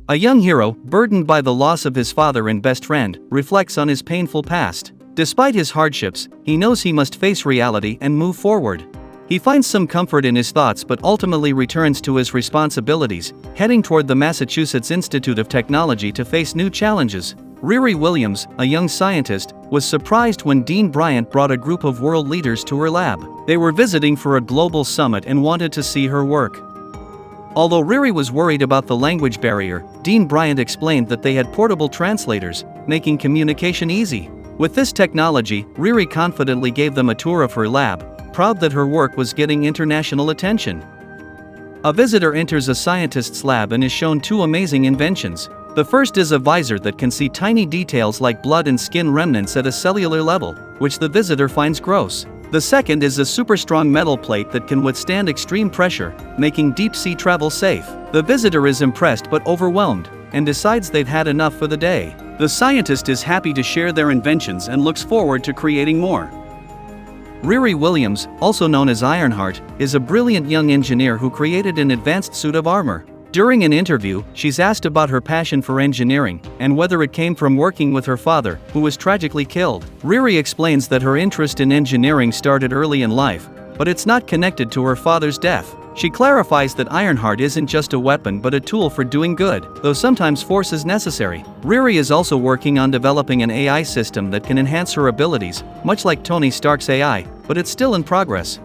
A young hero, burdened by the loss of his father and best friend, reflects on his painful past. Despite his hardships, he knows he must face reality and move forward. He finds some comfort in his thoughts but ultimately returns to his responsibilities, heading toward the Massachusetts Institute of Technology to face new challenges. Riri Williams, a young scientist, was surprised when Dean Bryant brought a group of world leaders to her lab. They were visiting for a global summit and wanted to see her work. Although Riri was worried about the language barrier, Dean Bryant explained that they had portable translators, making communication easy. With this technology, Riri confidently gave them a tour of her lab, proud that her work was getting international attention. A visitor enters a scientist's lab and is shown two amazing inventions. The first is a visor that can see tiny details like blood and skin remnants at a cellular level, which the visitor finds gross. The second is a super strong metal plate that can withstand extreme pressure, making deep-sea travel safe. The visitor is impressed but overwhelmed, and decides they've had enough for the day. The scientist is happy to share their inventions and looks forward to creating more. Riri Williams, also known as Ironheart, is a brilliant young engineer who created an advanced suit of armor. During an interview, she's asked about her passion for engineering, and whether it came from working with her father, who was tragically killed. Riri explains that her interest in engineering started early in life, but it's not connected to her father's death. She clarifies that Ironheart isn't just a weapon but a tool for doing good, though sometimes force is necessary. Riri is also working on developing an AI system that can enhance her abilities, much like Tony Stark's AI, but it's still in progress.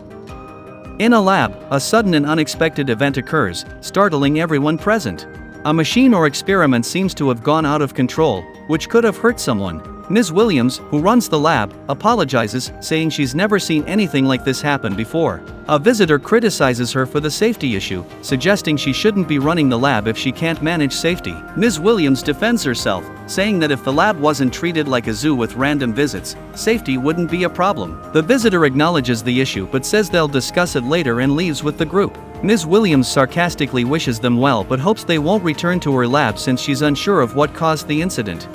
In a lab, a sudden and unexpected event occurs, startling everyone present. A machine or experiment seems to have gone out of control, which could have hurt someone. Ms. Williams, who runs the lab, apologizes, saying she's never seen anything like this happen before. A visitor criticizes her for the safety issue, suggesting she shouldn't be running the lab if she can't manage safety. Ms. Williams defends herself, saying that if the lab wasn't treated like a zoo with random visits, safety wouldn't be a problem. The visitor acknowledges the issue but says they'll discuss it later and leaves with the group. Ms. Williams sarcastically wishes them well but hopes they won't return to her lab since she's unsure of what caused the incident.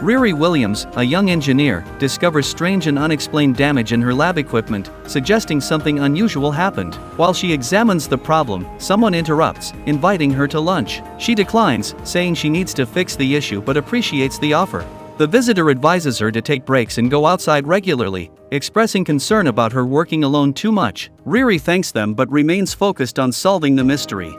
Riri Williams, a young engineer, discovers strange and unexplained damage in her lab equipment, suggesting something unusual happened. While she examines the problem, someone interrupts, inviting her to lunch. She declines, saying she needs to fix the issue but appreciates the offer. The visitor advises her to take breaks and go outside regularly, expressing concern about her working alone too much. Riri thanks them but remains focused on solving the mystery.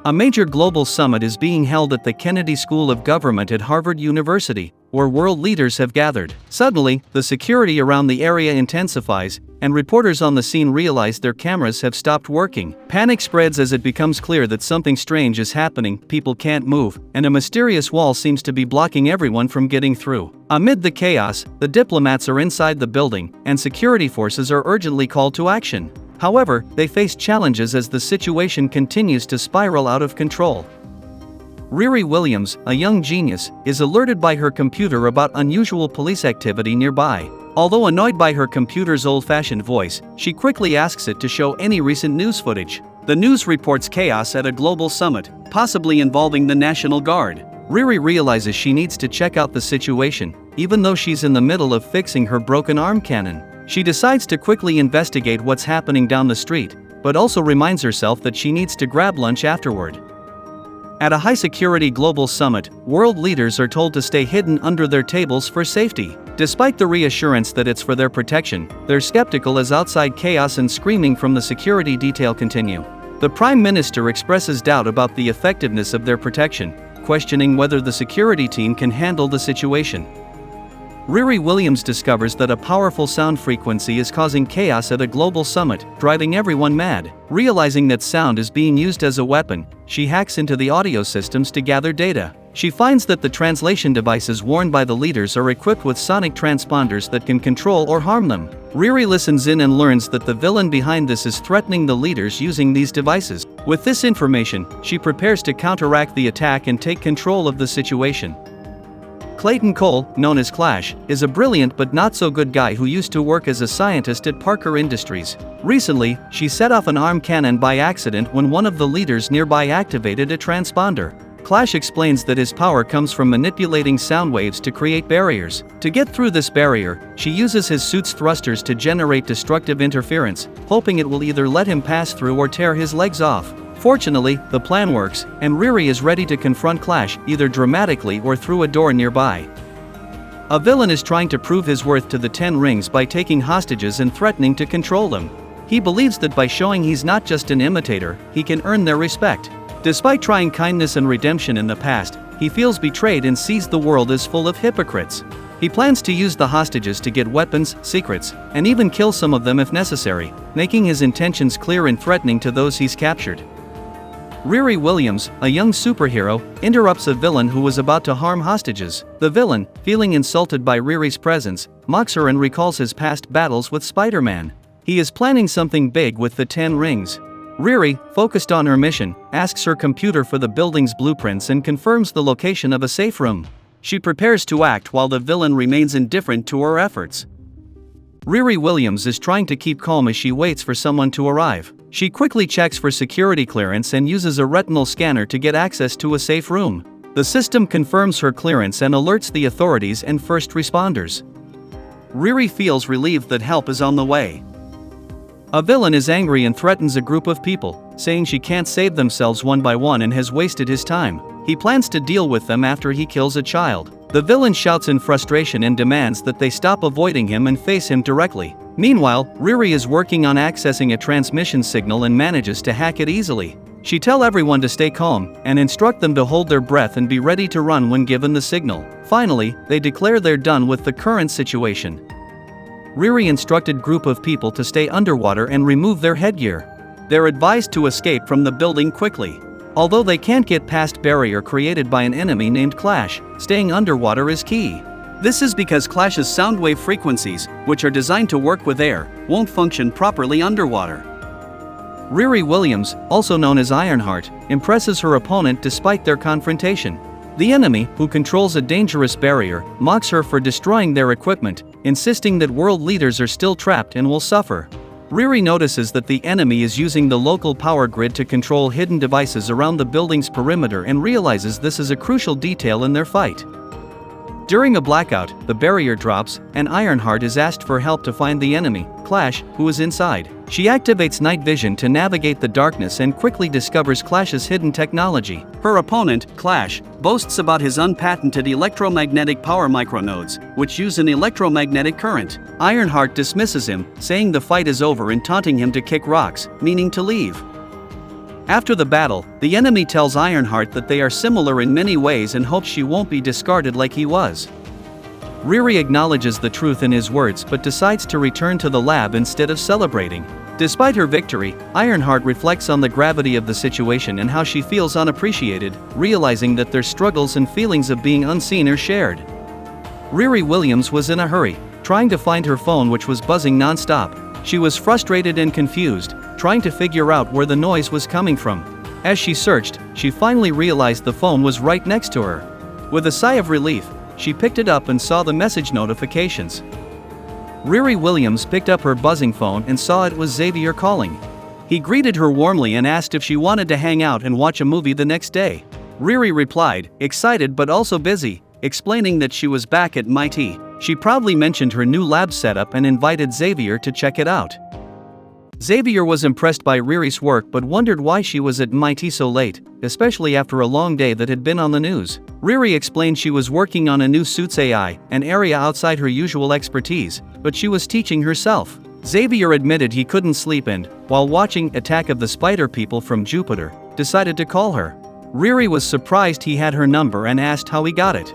A major global summit is being held at the Kennedy School of Government at Harvard University, where world leaders have gathered. Suddenly, the security around the area intensifies, and reporters on the scene realize their cameras have stopped working. Panic spreads as it becomes clear that something strange is happening, people can't move, and a mysterious wall seems to be blocking everyone from getting through. Amid the chaos, the diplomats are inside the building, and security forces are urgently called to action. However, they face challenges as the situation continues to spiral out of control. Riri Williams, a young genius, is alerted by her computer about unusual police activity nearby. Although annoyed by her computer's old-fashioned voice, she quickly asks it to show any recent news footage. The news reports chaos at a global summit, possibly involving the National Guard. Riri realizes she needs to check out the situation, even though she's in the middle of fixing her broken arm cannon. She decides to quickly investigate what's happening down the street, but also reminds herself that she needs to grab lunch afterward. At a high-security global summit, world leaders are told to stay hidden under their tables for safety. Despite the reassurance that it's for their protection, they're skeptical as outside chaos and screaming from the security detail continue. The Prime Minister expresses doubt about the effectiveness of their protection, questioning whether the security team can handle the situation. Riri Williams discovers that a powerful sound frequency is causing chaos at a global summit, driving everyone mad. Realizing that sound is being used as a weapon, she hacks into the audio systems to gather data. She finds that the translation devices worn by the leaders are equipped with sonic transponders that can control or harm them. Riri listens in and learns that the villain behind this is threatening the leaders using these devices. With this information, she prepares to counteract the attack and take control of the situation. Clayton Cole, known as Clash, is a brilliant but not-so-good guy who used to work as a scientist at Parker Industries. Recently, she set off an arm cannon by accident when one of the leaders nearby activated a transponder. Clash explains that his power comes from manipulating sound waves to create barriers. To get through this barrier, she uses his suit's thrusters to generate destructive interference, hoping it will either let him pass through or tear his legs off. Fortunately, the plan works, and Riri is ready to confront Clash either dramatically or through a door nearby. A villain is trying to prove his worth to the 10 rings by taking hostages and threatening to control them. He believes that by showing he's not just an imitator, he can earn their respect. Despite trying kindness and redemption in the past, he feels betrayed and sees the world as full of hypocrites. He plans to use the hostages to get weapons, secrets, and even kill some of them if necessary, making his intentions clear and threatening to those he's captured. Riri Williams, a young superhero, interrupts a villain who was about to harm hostages. The villain, feeling insulted by Riri's presence, mocks her and recalls his past battles with Spider-Man. He is planning something big with the 10 rings. Riri, focused on her mission, asks her computer for the building's blueprints and confirms the location of a safe room. She prepares to act while the villain remains indifferent to her efforts. Riri Williams is trying to keep calm as she waits for someone to arrive. She quickly checks for security clearance and uses a retinal scanner to get access to a safe room. The system confirms her clearance and alerts the authorities and first responders. Riri feels relieved that help is on the way. A villain is angry and threatens a group of people, saying she can't save themselves one by one and has wasted his time. He plans to deal with them after he kills a child. The villain shouts in frustration and demands that they stop avoiding him and face him directly. Meanwhile, Riri is working on accessing a transmission signal and manages to hack it easily. She tells everyone to stay calm and instruct them to hold their breath and be ready to run when given the signal. Finally, they declare they're done with the current situation. Riri instructed group of people to stay underwater and remove their headgear. They're advised to escape from the building quickly. Although they can't get past barrier created by an enemy named Clash, staying underwater is key. This is because Clash's sound wave frequencies, which are designed to work with air, won't function properly underwater. Riri Williams, also known as Ironheart, impresses her opponent despite their confrontation. The enemy, who controls a dangerous barrier, mocks her for destroying their equipment, insisting that world leaders are still trapped and will suffer. Riri notices that the enemy is using the local power grid to control hidden devices around the building's perimeter and realizes this is a crucial detail in their fight. During a blackout, the barrier drops, and Ironheart is asked for help to find the enemy, Clash, who is inside. She activates night vision to navigate the darkness and quickly discovers Clash's hidden technology. Her opponent, Clash, boasts about his unpatented electromagnetic power micronodes, which use an electromagnetic current. Ironheart dismisses him, saying the fight is over and taunting him to kick rocks, meaning to leave. After the battle, the enemy tells Ironheart that they are similar in many ways and hopes she won't be discarded like he was. Riri acknowledges the truth in his words but decides to return to the lab instead of celebrating. Despite her victory, Ironheart reflects on the gravity of the situation and how she feels unappreciated, realizing that their struggles and feelings of being unseen are shared. Riri Williams was in a hurry, trying to find her phone which was buzzing non-stop. She was frustrated and confused, trying to figure out where the noise was coming from. As she searched, she finally realized the phone was right next to her. With a sigh of relief, she picked it up and saw the message notifications. Riri Williams picked up her buzzing phone and saw it was Xavier calling. He greeted her warmly and asked if she wanted to hang out and watch a movie the next day. Riri replied, excited but also busy, explaining that she was back at MIT. She proudly mentioned her new lab setup and invited Xavier to check it out. Xavier was impressed by Riri's work but wondered why she was at MIT so late, especially after a long day that had been on the news. Riri explained she was working on a new suits AI, an area outside her usual expertise, but she was teaching herself. Xavier admitted he couldn't sleep and, while watching Attack of the Spider People from Jupiter, decided to call her. Riri was surprised he had her number and asked how he got it.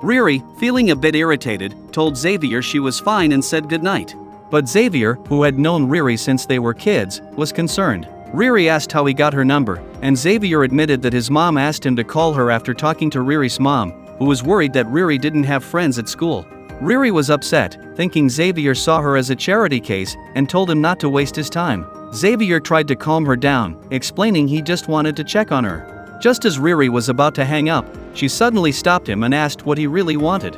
Riri, feeling a bit irritated, told Xavier she was fine and said goodnight. But Xavier, who had known Riri since they were kids, was concerned. Riri asked how he got her number, and Xavier admitted that his mom asked him to call her after talking to Riri's mom, who was worried that Riri didn't have friends at school. Riri was upset, thinking Xavier saw her as a charity case, and told him not to waste his time. Xavier tried to calm her down, explaining he just wanted to check on her. Just as Riri was about to hang up, she suddenly stopped him and asked what he really wanted.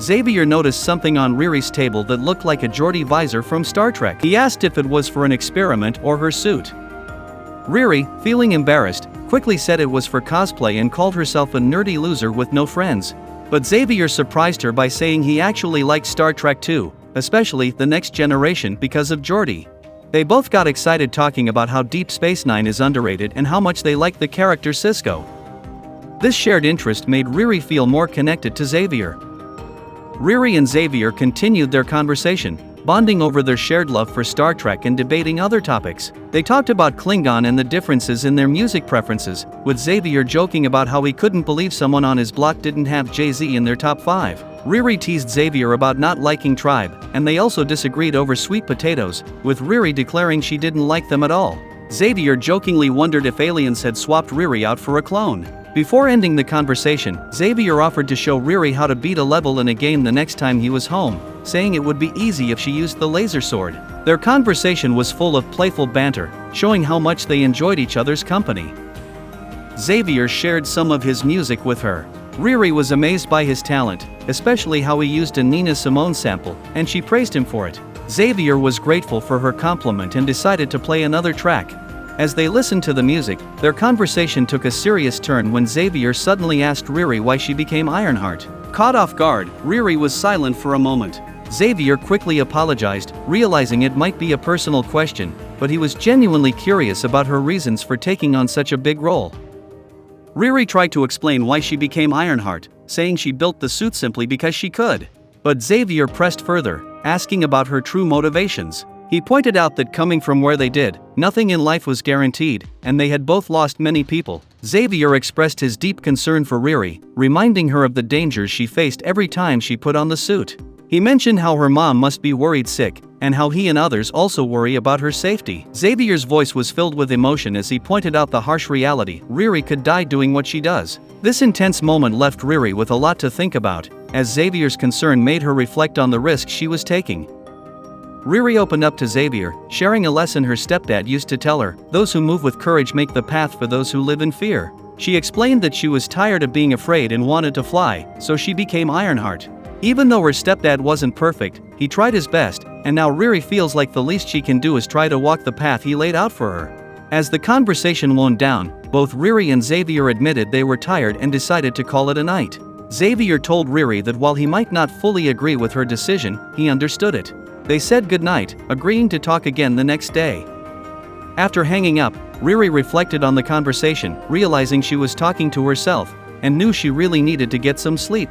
Xavier noticed something on Riri's table that looked like a Geordi visor from Star Trek. He asked if it was for an experiment or her suit. Riri, feeling embarrassed, quickly said it was for cosplay and called herself a nerdy loser with no friends. But Xavier surprised her by saying he actually liked Star Trek too, especially The Next Generation because of Geordi. They both got excited talking about how Deep Space Nine is underrated and how much they like the character Sisko. This shared interest made Riri feel more connected to Xavier. Riri and Xavier continued their conversation, bonding over their shared love for Star Trek and debating other topics. They talked about Klingon and the differences in their music preferences, with Xavier joking about how he couldn't believe someone on his block didn't have Jay-Z in their top 5. Riri teased Xavier about not liking Tribe, and they also disagreed over sweet potatoes, with Riri declaring she didn't like them at all. Xavier jokingly wondered if aliens had swapped Riri out for a clone. Before ending the conversation, Xavier offered to show Riri how to beat a level in a game the next time he was home, saying it would be easy if she used the laser sword. Their conversation was full of playful banter, showing how much they enjoyed each other's company. Xavier shared some of his music with her. Riri was amazed by his talent, especially how he used a Nina Simone sample, and she praised him for it. Xavier was grateful for her compliment and decided to play another track. As they listened to the music, their conversation took a serious turn when Xavier suddenly asked Riri why she became Ironheart. Caught off guard, Riri was silent for a moment. Xavier quickly apologized, realizing it might be a personal question, but he was genuinely curious about her reasons for taking on such a big role. Riri tried to explain why she became Ironheart, saying she built the suit simply because she could. But Xavier pressed further, asking about her true motivations. He pointed out that coming from where they did, nothing in life was guaranteed, and they had both lost many people. Xavier expressed his deep concern for Riri, reminding her of the dangers she faced every time she put on the suit. He mentioned how her mom must be worried sick, and how he and others also worry about her safety. Xavier's voice was filled with emotion as he pointed out the harsh reality: Riri could die doing what she does. This intense moment left Riri with a lot to think about, as Xavier's concern made her reflect on the risk she was taking. Riri opened up to Xavier, sharing a lesson her stepdad used to tell her: those who move with courage make the path for those who live in fear. She explained that she was tired of being afraid and wanted to fly, so she became Ironheart. Even though her stepdad wasn't perfect, he tried his best, and now Riri feels like the least she can do is try to walk the path he laid out for her. As the conversation wound down, both Riri and Xavier admitted they were tired and decided to call it a night. Xavier told Riri that while he might not fully agree with her decision, he understood it. They said goodnight, agreeing to talk again the next day. After hanging up, Riri reflected on the conversation, realizing she was talking to herself, and knew she really needed to get some sleep.